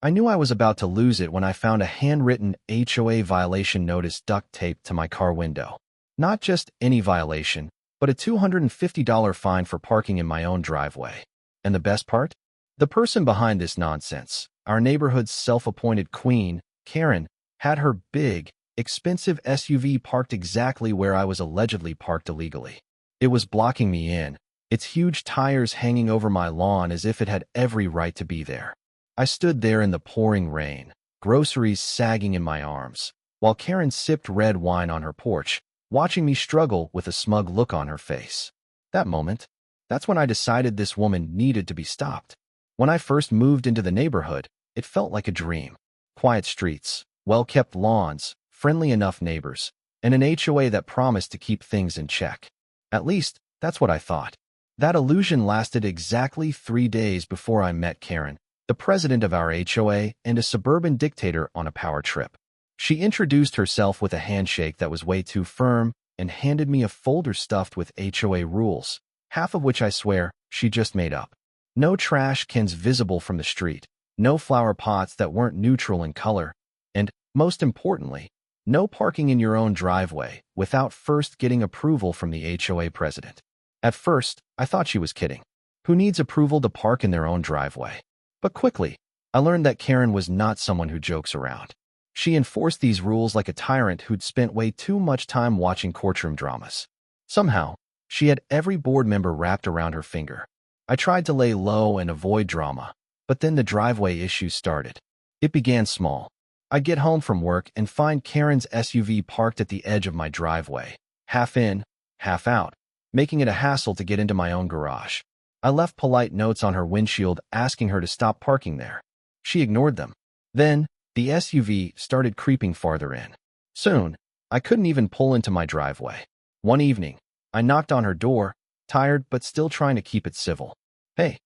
I knew I was about to lose it when I found a handwritten HOA violation notice duct taped to my car window. Not just any violation, but a $250 fine for parking in my own driveway. And the best part? The person behind this nonsense, our neighborhood's self-appointed queen, Karen, had her big, expensive SUV parked exactly where I was allegedly parked illegally. It was blocking me in, its huge tires hanging over my lawn as if it had every right to be there. I stood there in the pouring rain, groceries sagging in my arms, while Karen sipped red wine on her porch, watching me struggle with a smug look on her face. That's when I decided this woman needed to be stopped. When I first moved into the neighborhood, it felt like a dream. Quiet streets, well-kept lawns, friendly enough neighbors, and an HOA that promised to keep things in check. At least, that's what I thought. That illusion lasted exactly 3 days before I met Karen, the president of our HOA and a suburban dictator on a power trip. She introduced herself with a handshake that was way too firm and handed me a folder stuffed with HOA rules, half of which I swear she just made up. No trash cans visible from the street, no flower pots that weren't neutral in color, and, most importantly, no parking in your own driveway without first getting approval from the HOA president. At first, I thought she was kidding. Who needs approval to park in their own driveway? But quickly, I learned that Karen was not someone who jokes around. She enforced these rules like a tyrant who'd spent way too much time watching courtroom dramas. Somehow, she had every board member wrapped around her finger. I tried to lay low and avoid drama, but then the driveway issues started. It began small. I'd get home from work and find Karen's SUV parked at the edge of my driveway, half in, half out, making it a hassle to get into my own garage. I left polite notes on her windshield asking her to stop parking there. She ignored them. Then, the SUV started creeping farther in. Soon, I couldn't even pull into my driveway. One evening, I knocked on her door, tired but still trying to keep it civil. "Hey,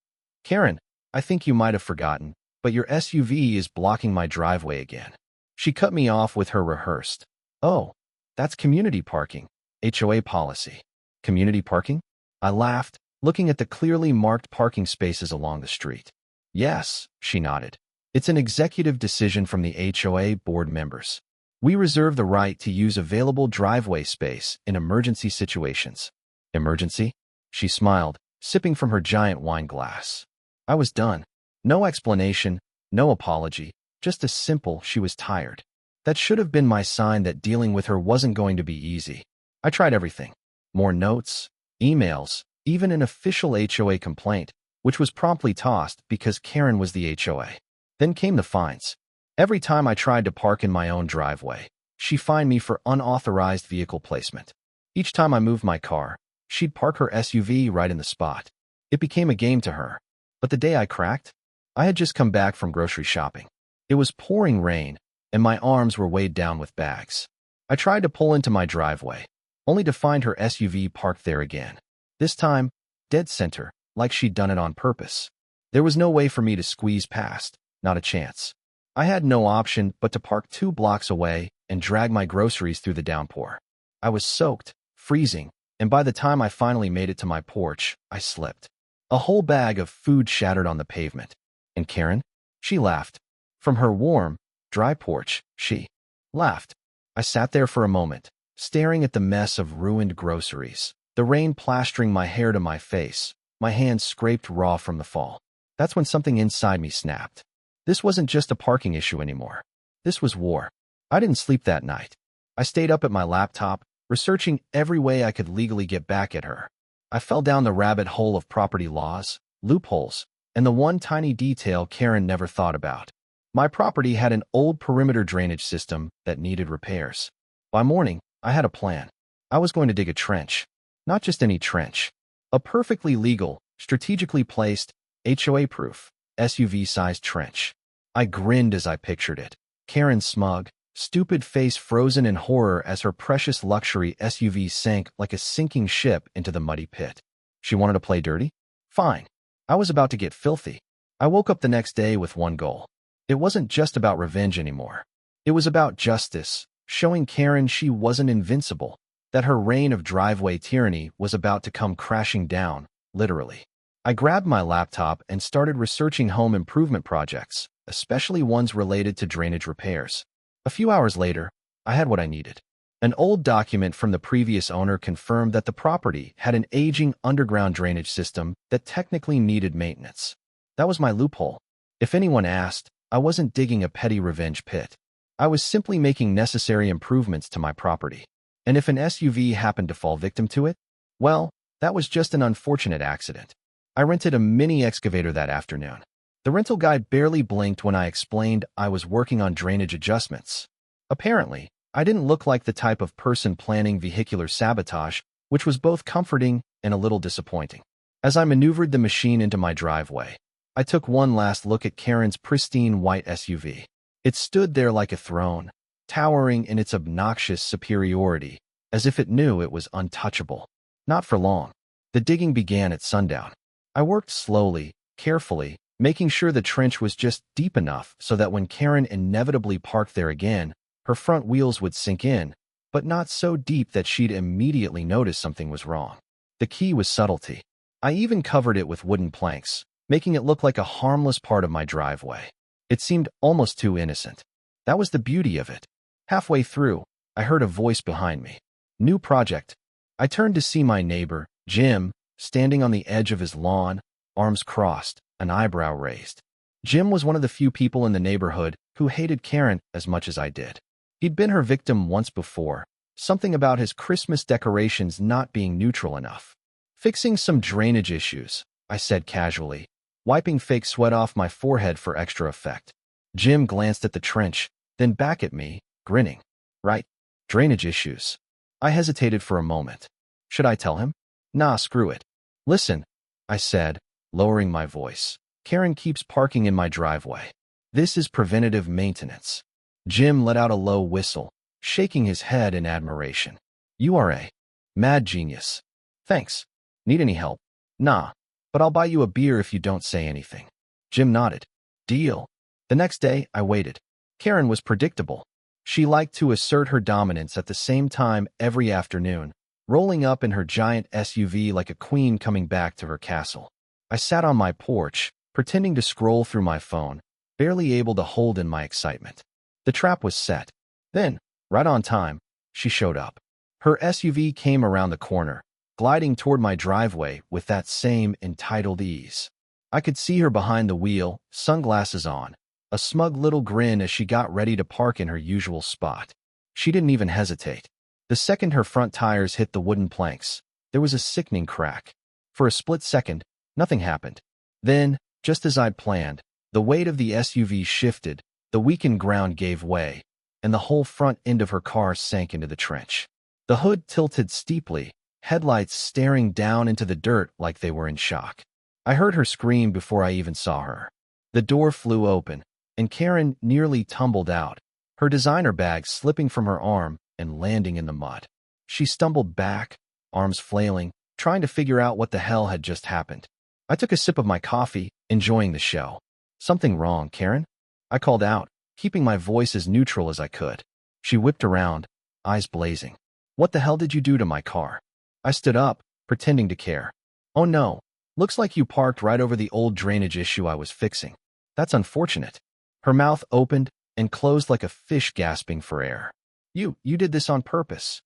Karen, I think you might have forgotten, but your SUV is blocking my driveway again." She cut me off with her rehearsed, "Oh, that's community parking, HOA policy." Community parking? I laughed, looking at the clearly marked parking spaces along the street. "Yes," she nodded. "It's an executive decision from the HOA board members. We reserve the right to use available driveway space in emergency situations." "Emergency?" She smiled, sipping from her giant wine glass. I was done. No explanation, no apology, just a simple she was tired. That should have been my sign that dealing with her wasn't going to be easy. I tried everything. More notes, emails, even an official HOA complaint, which was promptly tossed because Karen was the HOA. Then came the fines. Every time I tried to park in my own driveway, she fined me for unauthorized vehicle placement. Each time I moved my car, she'd park her SUV right in the spot. It became a game to her. But the day I cracked, I had just come back from grocery shopping. It was pouring rain, and my arms were weighed down with bags. I tried to pull into my driveway, only to find her SUV parked there again. This time, dead center, like she'd done it on purpose. There was no way for me to squeeze past, not a chance. I had no option but to park 2 blocks away and drag my groceries through the downpour. I was soaked, freezing, and by the time I finally made it to my porch, I slipped. A whole bag of food shattered on the pavement. And Karen? She laughed. From her warm, dry porch, she laughed. I sat there for a moment, staring at the mess of ruined groceries, the rain plastering my hair to my face, my hands scraped raw from the fall. That's when something inside me snapped. This wasn't just a parking issue anymore. This was war. I didn't sleep that night. I stayed up at my laptop, researching every way I could legally get back at her. I fell down the rabbit hole of property laws, loopholes, and the one tiny detail Karen never thought about. My property had an old perimeter drainage system that needed repairs. By morning, I had a plan. I was going to dig a trench. Not just any trench. A perfectly legal, strategically placed, HOA-proof, SUV-sized trench. I grinned as I pictured it. Karen's smug, stupid face frozen in horror as her precious luxury SUV sank like a sinking ship into the muddy pit. She wanted to play dirty? Fine. I was about to get filthy. I woke up the next day with one goal. It wasn't just about revenge anymore. It was about justice, showing Karen she wasn't invincible, that her reign of driveway tyranny was about to come crashing down, literally. I grabbed my laptop and started researching home improvement projects, especially ones related to drainage repairs. A few hours later, I had what I needed. An old document from the previous owner confirmed that the property had an aging underground drainage system that technically needed maintenance. That was my loophole. If anyone asked, I wasn't digging a petty revenge pit. I was simply making necessary improvements to my property. And if an SUV happened to fall victim to it, well, that was just an unfortunate accident. I rented a mini excavator that afternoon. The rental guy barely blinked when I explained I was working on drainage adjustments. Apparently, I didn't look like the type of person planning vehicular sabotage, which was both comforting and a little disappointing. As I maneuvered the machine into my driveway, I took one last look at Karen's pristine white SUV. It stood there like a throne, towering in its obnoxious superiority, as if it knew it was untouchable. Not for long. The digging began at sundown. I worked slowly, carefully, making sure the trench was just deep enough so that when Karen inevitably parked there again, her front wheels would sink in, but not so deep that she'd immediately notice something was wrong. The key was subtlety. I even covered it with wooden planks, making it look like a harmless part of my driveway. It seemed almost too innocent. That was the beauty of it. Halfway through, I heard a voice behind me. New project. I turned to see my neighbor, Jim, standing on the edge of his lawn, arms crossed, an eyebrow raised. Jim was one of the few people in the neighborhood who hated Karen as much as I did. He'd been her victim once before, something about his Christmas decorations not being neutral enough. Fixing some drainage issues, I said casually, wiping fake sweat off my forehead for extra effect. Jim glanced at the trench, then back at me, grinning. Right, drainage issues. I hesitated for a moment. Should I tell him? Nah, screw it. Listen, I said, lowering my voice. Karen keeps parking in my driveway. This is preventative maintenance. Jim let out a low whistle, shaking his head in admiration. You are a mad genius. Thanks. Need any help? Nah, but I'll buy you a beer if you don't say anything. Jim nodded. Deal. The next day, I waited. Karen was predictable. She liked to assert her dominance at the same time every afternoon, rolling up in her giant SUV like a queen coming back to her castle. I sat on my porch, pretending to scroll through my phone, barely able to hold in my excitement. The trap was set. Then, right on time, she showed up. Her SUV came around the corner, gliding toward my driveway with that same entitled ease. I could see her behind the wheel, sunglasses on, a smug little grin as she got ready to park in her usual spot. She didn't even hesitate. The second her front tires hit the wooden planks, there was a sickening crack. For a split second, nothing happened. Then, just as I'd planned, the weight of the SUV shifted, the weakened ground gave way, and the whole front end of her car sank into the trench. The hood tilted steeply, headlights staring down into the dirt like they were in shock. I heard her scream before I even saw her. The door flew open, and Karen nearly tumbled out, her designer bag slipping from her arm and landing in the mud. She stumbled back, arms flailing, trying to figure out what the hell had just happened. I took a sip of my coffee, enjoying the show. Something wrong, Karen? I called out, keeping my voice as neutral as I could. She whipped around, eyes blazing. What the hell did you do to my car? I stood up, pretending to care. Oh no, looks like you parked right over the old drainage issue I was fixing. That's unfortunate. Her mouth opened and closed like a fish gasping for air. You did this on purpose.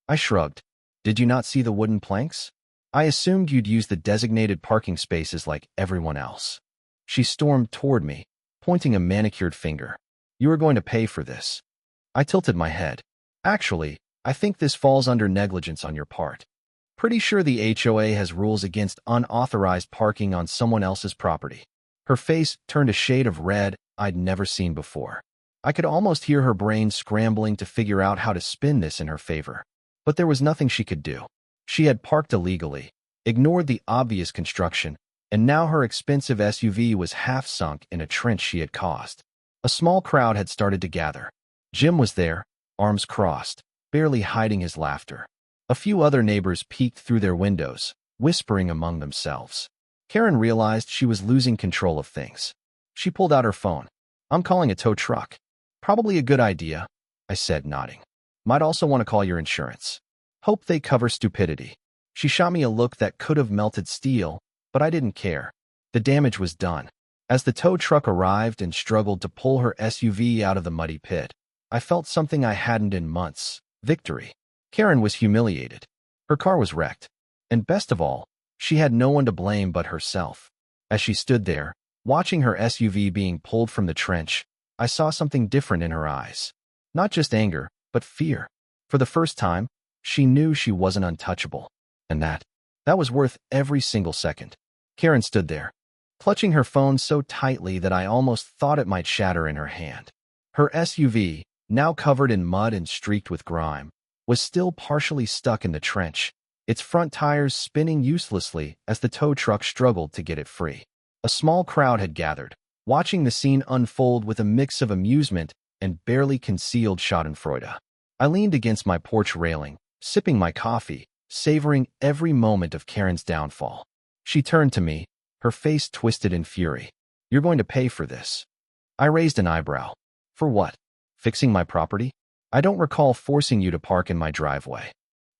I shrugged. Did you not see the wooden planks? I assumed you'd use the designated parking spaces like everyone else. She stormed toward me, pointing a manicured finger. You are going to pay for this. I tilted my head. Actually, I think this falls under negligence on your part. Pretty sure the HOA has rules against unauthorized parking on someone else's property. Her face turned a shade of red I'd never seen before. I could almost hear her brain scrambling to figure out how to spin this in her favor. But there was nothing she could do. She had parked illegally, ignored the obvious construction, and now her expensive SUV was half sunk in a trench she had caused. A small crowd had started to gather. Jim was there, arms crossed, barely hiding his laughter. A few other neighbors peeked through their windows, whispering among themselves. Karen realized she was losing control of things. She pulled out her phone. I'm calling a tow truck. Probably a good idea, I said, nodding. Might also want to call your insurance. Hope they cover stupidity. She shot me a look that could have melted steel, but I didn't care. The damage was done. As the tow truck arrived and struggled to pull her SUV out of the muddy pit, I felt something I hadn't in months: victory. Karen was humiliated. Her car was wrecked. And best of all, she had no one to blame but herself. As she stood there, watching her SUV being pulled from the trench, I saw something different in her eyes. Not just anger, but fear. For the first time, she knew she wasn't untouchable. And that was worth every single second. Karen stood there, clutching her phone so tightly that I almost thought it might shatter in her hand. Her SUV, now covered in mud and streaked with grime, was still partially stuck in the trench, its front tires spinning uselessly as the tow truck struggled to get it free. A small crowd had gathered, watching the scene unfold with a mix of amusement and barely concealed schadenfreude. I leaned against my porch railing, sipping my coffee, savoring every moment of Karen's downfall. She turned to me, her face twisted in fury. "You're going to pay for this." I raised an eyebrow. "For what? Fixing my property? I don't recall forcing you to park in my driveway.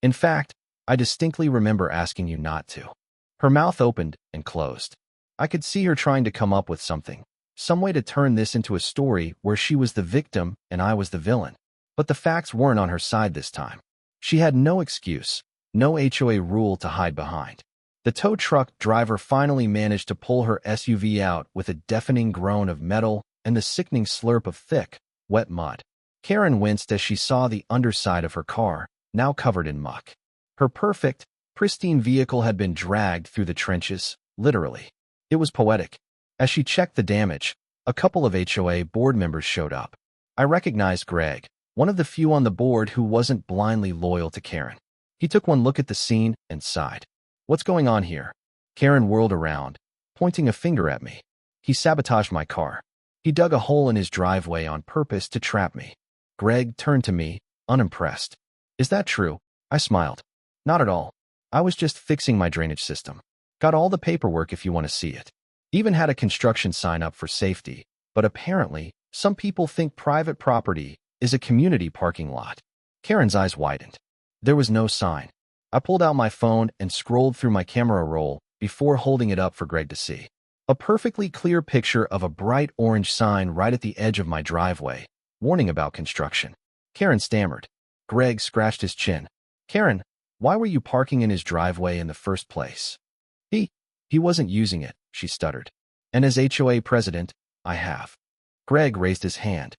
In fact, I distinctly remember asking you not to." Her mouth opened and closed. I could see her trying to come up with something, some way to turn this into a story where she was the victim and I was the villain. But the facts weren't on her side this time. She had no excuse, no HOA rule to hide behind. The tow truck driver finally managed to pull her SUV out with a deafening groan of metal and the sickening slurp of thick, wet mud. Karen winced as she saw the underside of her car, now covered in muck. Her perfect, pristine vehicle had been dragged through the trenches, literally. It was poetic. As she checked the damage, a couple of HOA board members showed up. I recognized Greg, one of the few on the board who wasn't blindly loyal to Karen. He took one look at the scene and sighed. "What's going on here?" Karen whirled around, pointing a finger at me. "He sabotaged my car. He dug a hole in his driveway on purpose to trap me." Greg turned to me, unimpressed. "Is that true?" I smiled. "Not at all. I was just fixing my drainage system. Got all the paperwork if you want to see it. Even had a construction sign up for safety, but apparently, some people think private property is a community parking lot." Karen's eyes widened. There was no sign. I pulled out my phone and scrolled through my camera roll before holding it up for Greg to see. A perfectly clear picture of a bright orange sign right at the edge of my driveway, warning about construction. Karen stammered. Greg scratched his chin. "Karen, why were you parking in his driveway in the first place?" He wasn't using it," she stuttered. "And as HOA president, I have." Greg raised his hand.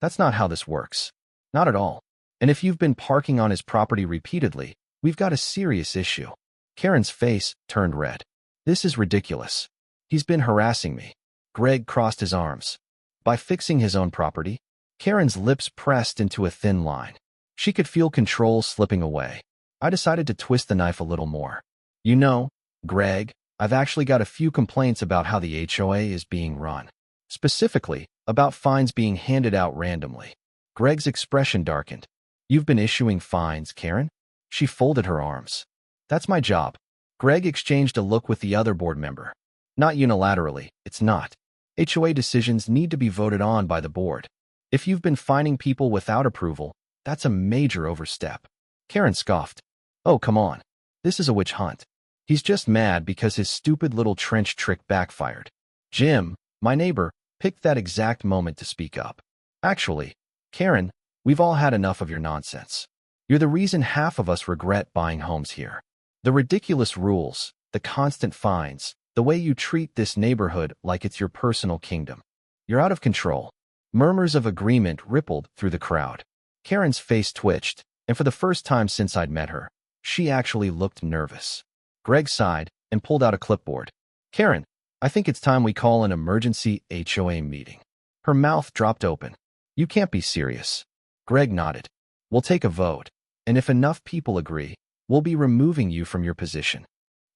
"That's not how this works. Not at all. And if you've been parking on his property repeatedly, we've got a serious issue." Karen's face turned red. "This is ridiculous. He's been harassing me." Greg crossed his arms. "By fixing his own property?" Karen's lips pressed into a thin line. She could feel control slipping away. I decided to twist the knife a little more. "You know, Greg, I've actually got a few complaints about how the HOA is being run. Specifically, about fines being handed out randomly." Greg's expression darkened. "You've been issuing fines, Karen?" She folded her arms. "That's my job." Greg exchanged a look with the other board member. "Not unilaterally, it's not. HOA decisions need to be voted on by the board. If you've been fining people without approval, that's a major overstep." Karen scoffed. "Oh, come on. This is a witch hunt. He's just mad because his stupid little trench trick backfired." Jim, my neighbor, picked that exact moment to speak up. "Actually, Karen, we've all had enough of your nonsense. You're the reason half of us regret buying homes here. The ridiculous rules, the constant fines, the way you treat this neighborhood like it's your personal kingdom. You're out of control." Murmurs of agreement rippled through the crowd. Karen's face twitched, and for the first time since I'd met her, she actually looked nervous. Greg sighed and pulled out a clipboard. "Karen, I think it's time we call an emergency HOA meeting." Her mouth dropped open. "You can't be serious." Greg nodded. "We'll take a vote, and if enough people agree, we'll be removing you from your position."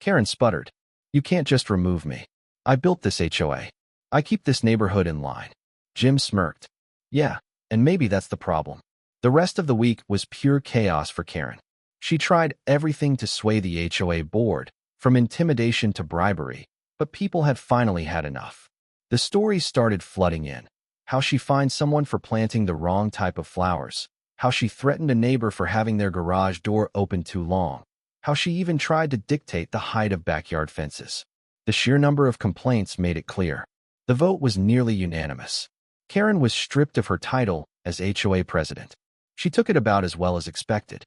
Karen sputtered. "You can't just remove me. I built this HOA. I keep this neighborhood in line." Jim smirked. "Yeah, and maybe that's the problem." The rest of the week was pure chaos for Karen. She tried everything to sway the HOA board, from intimidation to bribery, but people had finally had enough. The stories started flooding in. How she fined someone for planting the wrong type of flowers. How she threatened a neighbor for having their garage door open too long. How she even tried to dictate the height of backyard fences. The sheer number of complaints made it clear. The vote was nearly unanimous. Karen was stripped of her title as HOA president. She took it about as well as expected.